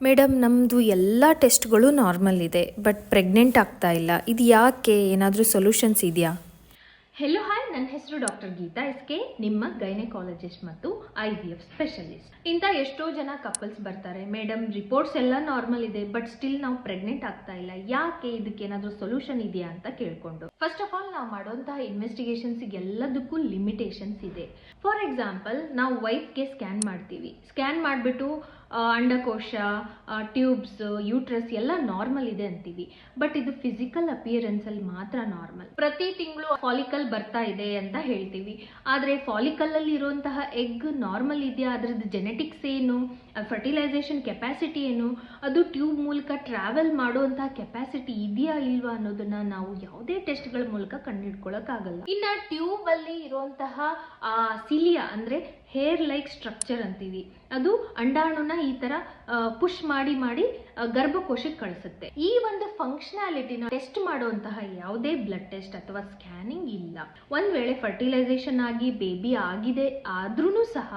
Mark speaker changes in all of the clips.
Speaker 1: Madam ನಮ್ಮದು ಎಲ್ಲ ಟೆಸ್ಟ್ಗಳು normal ಇದೆ, ಬಟ್ ಪ್ರೆಗ್ನೆಂಟ್ ಆಗ್ತಾ ಇಲ್ಲ. ಇದು ಯಾಕೆ? ಏನಾದರೂ ಸೊಲ್ಯೂಷನ್ಸ್ ಇದೆಯಾ?
Speaker 2: ಹೆಲೋ ಹಾಯ್, ನನ್ನ ಹೆಸರು ಡಾಕ್ಟರ್ ಗೀತಾ ಎಸ್.ಕೆ, ನಿಮ್ಮ ಗೈನಕಾಲಜಿಸ್ಟ್ ಮತ್ತು IVF ಸ್ಪೆಷಲಿಸ್ಟ್. ಇಂಥ ಎಷ್ಟೋ ಜನ ಕಪಲ್ಸ್ ಬರ್ತಾರೆ, ಮೇಡಮ್ ರಿಪೋರ್ಟ್ಸ್ ಎಲ್ಲ ನಾರ್ಮಲ್ ಇದೆ, ಬಟ್ ಸ್ಟಿಲ್ ನಾವು ಪ್ರೆಗ್ನೆಂಟ್ ಆಗ್ತಾ ಇಲ್ಲ, ಯಾಕೆ? ಇದಕ್ಕೆ ಏನಾದರೂ ಸೊಲ್ಯೂಷನ್ ಇದೆಯಾ ಅಂತ ಕೇಳ್ಕೊಂಡು. ಫಸ್ಟ್ ಆಫ್ ಆಲ್, ನಾವು ಮಾಡುವಂತಹ ಇನ್ವೆಸ್ಟಿಗೇಷನ್ಸ್ ಎಲ್ಲದಕ್ಕೂ ಲಿಮಿಟೇಷನ್ಸ್ ಇದೆ. ಫಾರ್ ಎಕ್ಸಾಂಪಲ್, ನಾವು ವೈಫ್ಗೆ ಸ್ಕ್ಯಾನ್ ಮಾಡ್ತೀವಿ. ಸ್ಕ್ಯಾನ್ ಮಾಡಿಬಿಟ್ಟು ಅಂಡಕೋಶ, ಟ್ಯೂಬ್ಸ್, ಯೂಟ್ರಸ್ ಎಲ್ಲ ನಾರ್ಮಲ್ ಇದೆ ಅಂತೀವಿ. ಬಟ್ ಇದು ಫಿಸಿಕಲ್ ಅಪಿಯರೆನ್ಸ್ ಅಲ್ಲಿ ಮಾತ್ರ ನಾರ್ಮಲ್. ಪ್ರತಿ ತಿಂಗಳು ಫಾಲಿಕಲ್ ಬರ್ತಾ ಇದೆ ಅಂತ ಹೇಳ್ತೀವಿ, ಆದರೆ ಫಾಲಿಕಲ್ ಅಲ್ಲಿ ಇರುವಂತಹ ಎಗ್ ನಾರ್ಮಲ್ ಇದೆಯಾ, ಅದರದ್ದು ಜೆನೆಟಿಕ್ಸ್ ಏನು, ಫರ್ಟಿಲೈಸೇಷನ್ ಕೆಪಾಸಿಟಿ ಏನು, ಅದು ಟ್ಯೂಬ್ ಮೂಲಕ ಟ್ರಾವೆಲ್ ಮಾಡುವಂತಹ ಕೆಪಾಸಿಟಿ ಇದೆಯಾ ಇಲ್ವಾ ಅನ್ನೋದನ್ನ ನಾವು ಯಾವುದೇ ಟೆಸ್ಟ್ಗಳ ಮೂಲಕ ಕಂಡುಹಿಡ್ಕೊಳ್ಳೋಕ್ಕಾಗಲ್ಲ. ಇನ್ನು ಟ್ಯೂಬ್ ಅಲ್ಲಿ ಇರುವಂತಹ ಸಿಲಿಯಾ ಅಂದ್ರೆ ಹೇರ್ ಲೈಕ್ ಸ್ಟ್ರಕ್ಚರ್ ಅಂತೀವಿ, ಅದು ಅಂಡಾಣುನ ಈ ತರ ಪುಷ್ ಮಾಡಿ ಗರ್ಭಕೋಶಕ್ಕೆ ಕಳಿಸುತ್ತೆ. ಈ ಒಂದು ಫಂಕ್ಷನಾಲಿಟಿನ ಟೆಸ್ಟ್ ಮಾಡುವಂತಹ ಯಾವುದೇ ಬ್ಲಡ್ ಟೆಸ್ಟ್ ಅಥವಾ ಸ್ಕ್ಯಾನಿಂಗ್ ಇಲ್ಲ. ಒಂದ್ ವೇಳೆ ಫರ್ಟಿಲೈಸೇಷನ್ ಆಗಿ ಬೇಬಿ ಆಗಿದೆ ಆದ್ರೂ ಸಹ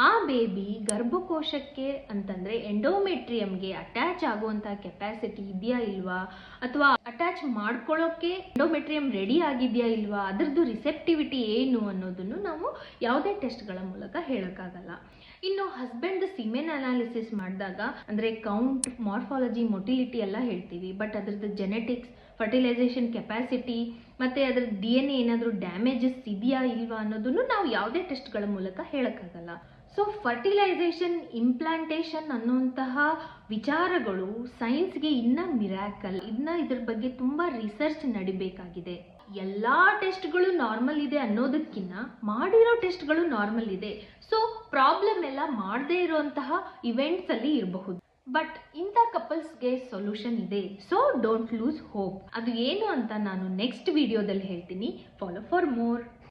Speaker 2: ಆ ಬೇಬಿ ಗರ್ಭಕೋಶಕ್ಕೆ ಅಂತಂದ್ರೆ ಎಂಡೋಮೆಟ್ರಿಯಂಗೆ ಅಟ್ಯಾಚ್ ಆಗುವಂತಹ ಕೆಪಾಸಿಟಿ ಇದೆಯಾ ಇಲ್ವಾ, ಅಥವಾ ಅಟ್ಯಾಚ್ ಮಾಡ್ಕೊಳ್ಳೋಕೆ ಎಂಡೋಮೆಟ್ರಿಯಂ ರೆಡಿ ಆಗಿದೆಯಾ ಇಲ್ವಾ, ಅದರದ್ದು ರಿಸೆಪ್ಟಿವಿಟಿ ಏನು ಅನ್ನೋದನ್ನು ನಾವು ಯಾವುದೇ ಟೆಸ್ಟ್ಗಳ ಮೂಲಕ ಹೇಳಕ್ಕಾಗಲ್ಲ. ಇನ್ನು ಹಸ್ಬೆಂಡ್ ಸಿಮೆನ್ ಅನಾಲಿಸಿಸ್ ಮಾಡಿದಾಗ ಅಂದ್ರೆ ಕೌಂಟ್, ಮಾರ್ಫಾಲಜಿ, ಮೊಟಿಲಿಟಿ ಎಲ್ಲ ಹೇಳ್ತೀವಿ, ಬಟ್ ಅದರದ್ದು ಜೆನೆಟಿಕ್ಸ್, ಫರ್ಟಿಲೈಸೇಷನ್ ಕೆಪಾಸಿಟಿ ಮತ್ತೆ ಅದರ DNA ಏನಾದರೂ ಡ್ಯಾಮೇಜಸ್ ಇದೆಯಾ ಇಲ್ವಾ ಅನ್ನೋದನ್ನು ನಾವು ಯಾವುದೇ ಟೆಸ್ಟ್ಗಳ ಮೂಲಕ ಹೇಳಕ್ಕಾಗಲ್ಲ. ಸೊ ಫರ್ಟಿಲೈಸೇಷನ್, ಇಂಪ್ಲಾಂಟೇಷನ್ ಅನ್ನುವಂತಹ ವಿಚಾರಗಳು ಸೈನ್ಸ್ಗೆ ಇನ್ನ ಮಿರಾಕಲ್. ಇದ್ರ ಬಗ್ಗೆ ತುಂಬಾ ರಿಸರ್ಚ್ ನಡಿಬೇಕಾಗಿದೆ. ಎಲ್ಲಾ ಟೆಸ್ಟ್ಗಳು ನಾರ್ಮಲ್ ಇದೆ ಅನ್ನೋದಕ್ಕಿಂತ ಮಾಡಿರೋ ಟೆಸ್ಟ್ಗಳು ನಾರ್ಮಲ್ ಇದೆ. ಸೊ ಪ್ರಾಬ್ಲಮ್ ಎಲ್ಲ ಮಾಡದೇ ಇರುವಂತಹ ಇವೆಂಟ್ಸ್ ಅಲ್ಲಿ ಇರಬಹುದು. ಬಟ್ ಇಂಥ ಕಪಲ್ಸ್ಗೆ ಸೊಲ್ಯೂಷನ್ ಇದೆ. So don't lose hope. ಅದು ಏನು ಅಂತ ನಾನು ನೆಕ್ಸ್ಟ್ ವಿಡಿಯೋದಲ್ಲಿ ಹೇಳ್ತೀನಿ. Follow for more.